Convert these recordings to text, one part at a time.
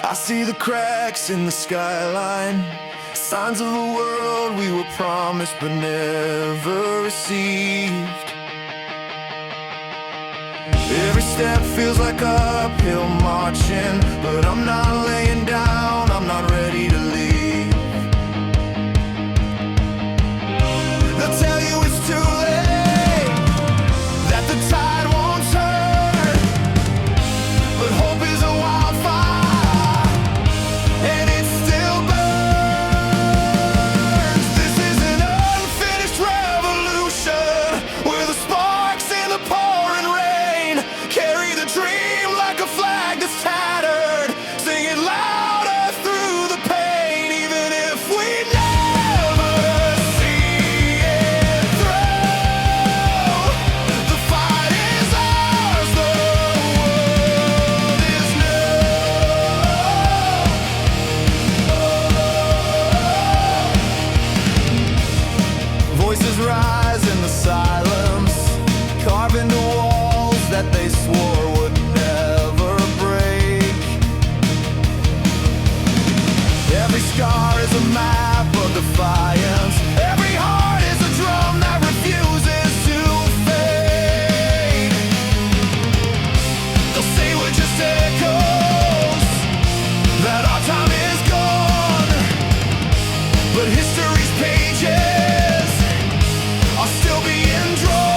I see the cracks in the skyline, signs of a world we were promised but never received. Every step feels like uphill marching, but I'm not laying down, I'm not ready to leave. They'll tell you it's too late, that the tide won't turn, but hope is a wildfire, and it still burns. This is an unfinished revolution, where the sparks in the pouring rain carry the dream like a flag that's tattered, sing it louder through the pain, even if we never see it through. The fight is ours, the world is new. Voices rise in the silence, carve into walls that they swore would never break. Every scar is a map of defiance, every heart is a drum that refuses to fade. They'll say we're just echoes, that our time is gone, but history's pages are still being drawn.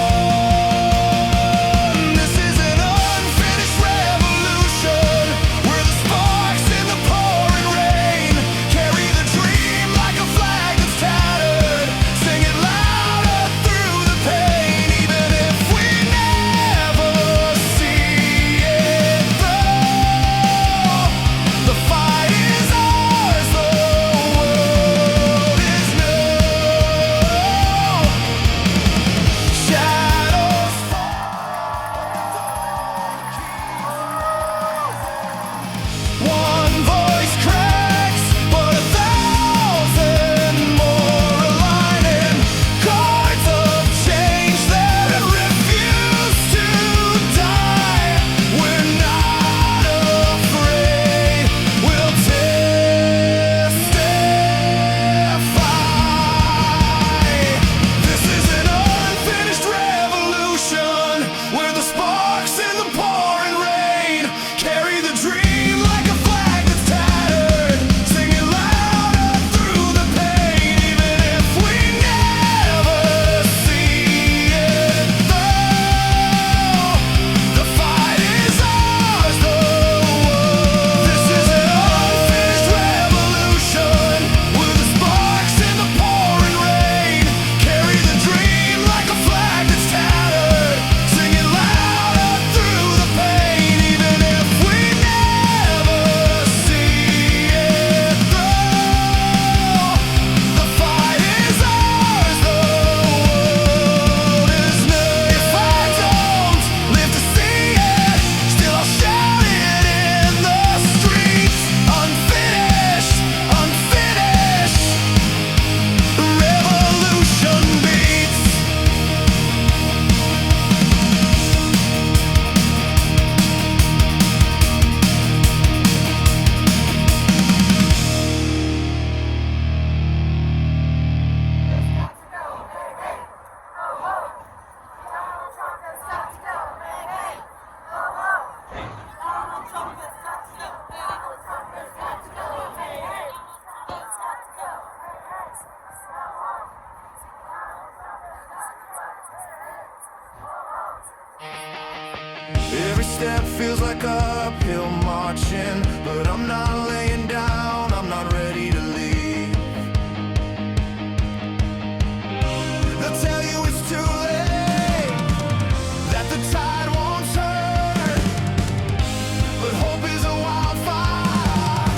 This is an unfinished revolution, where the sparks in the pouring rain carry the dream like a flag that's tattered, sing it louder through the pain, even if we never see it through. The fight is ours, the world is new. Shadows fall, one voice cracks, but 1,000 more aligning. Cards of change that refuse to die. We're not afraid, we'll testify. This is an unfinished revolution, where the sparks in the pouring rain carry the dream like a flag that's tattered, sing it louder through the pain, even if we never see it through. The fight is ours, the world. This is an unfinished revolution, where the sparks in the pouring rain carry the dream like a flag that's tattered, sing it louder through the pain, even if we never see it through. The fight is ours, the world is new. If I don't live to see it, still I'll shout it in the streets. Unfinished, unfinished, revolution beats. Every step feels like uphill marching, but I'm not laying down, I'm not ready to leave. They'll tell you it's too late, that the tide won't turn, but hope is a wildfire,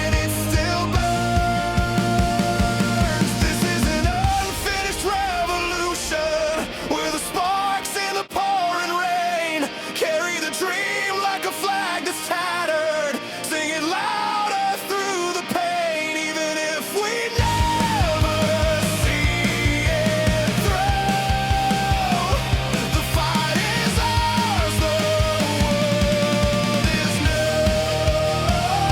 and it still burns. This is an unfinished revolution, where the sparks in the pouring rain carry the dream like a flag that's tattered, sing it louder through the pain, even if we never see it through. The fight is ours, the world is new.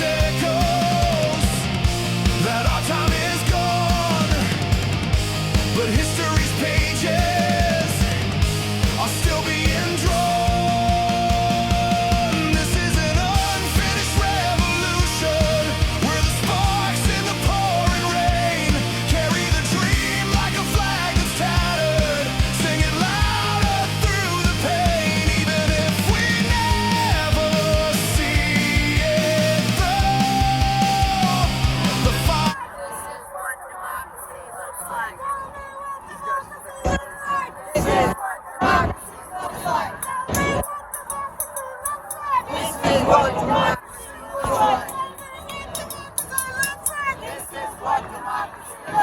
echoes that our time is gone, but history's pages are still being drawn. This is an unfinished revolution, where the sparks in the pouring rain carry the dream like a flag that's tattered, sing it louder through the pain, even if we never see it through. The fire. This is what democracy looks like. This is what democracy looks like. This is what democracy looks like. Tell me what democracy looks like. This is what democracy looks like.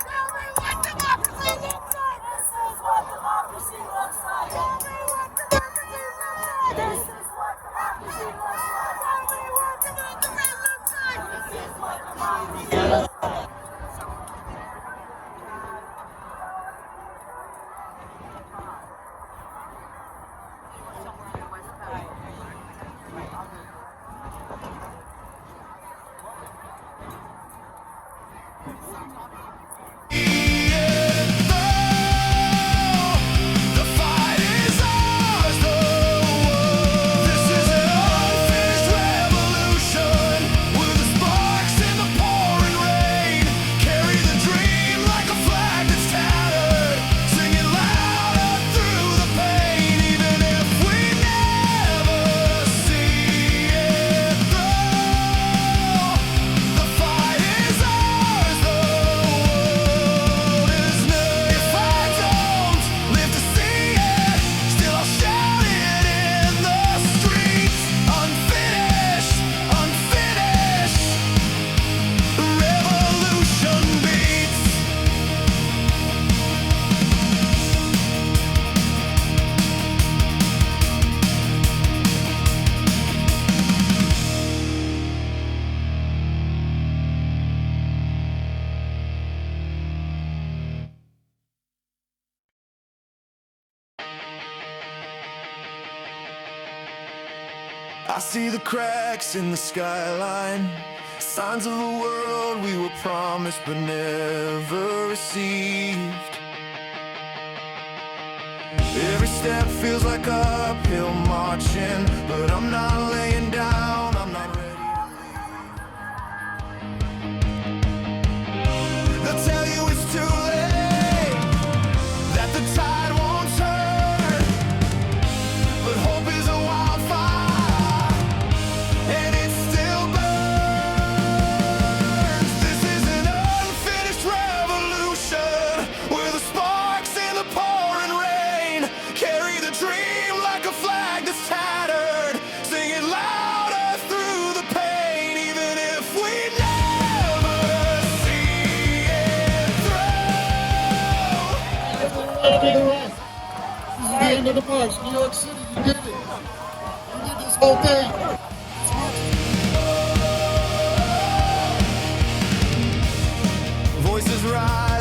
Tell me what democracy looks like. This is what democracy looks like. Tell me what democracy looks like. This is what democracy looks like. Tell me what democracy looks like. This is what democracy looks like. I see the cracks in the skyline, signs of a world we were promised but never received. Every step feels like uphill marching, but I'm not laying down, I'm not ready to leave. They'll tell you it's too late, that the tide won't turn, but hope is a wildfire, and it still burns. This is an unfinished revolution, where the sparks in the pouring rain carry the dream like a flag that's tattered, sing it louder through the pain, even if we never see it through. This is the end of the march. New York City, you did it. You did this whole thing. Voices rise.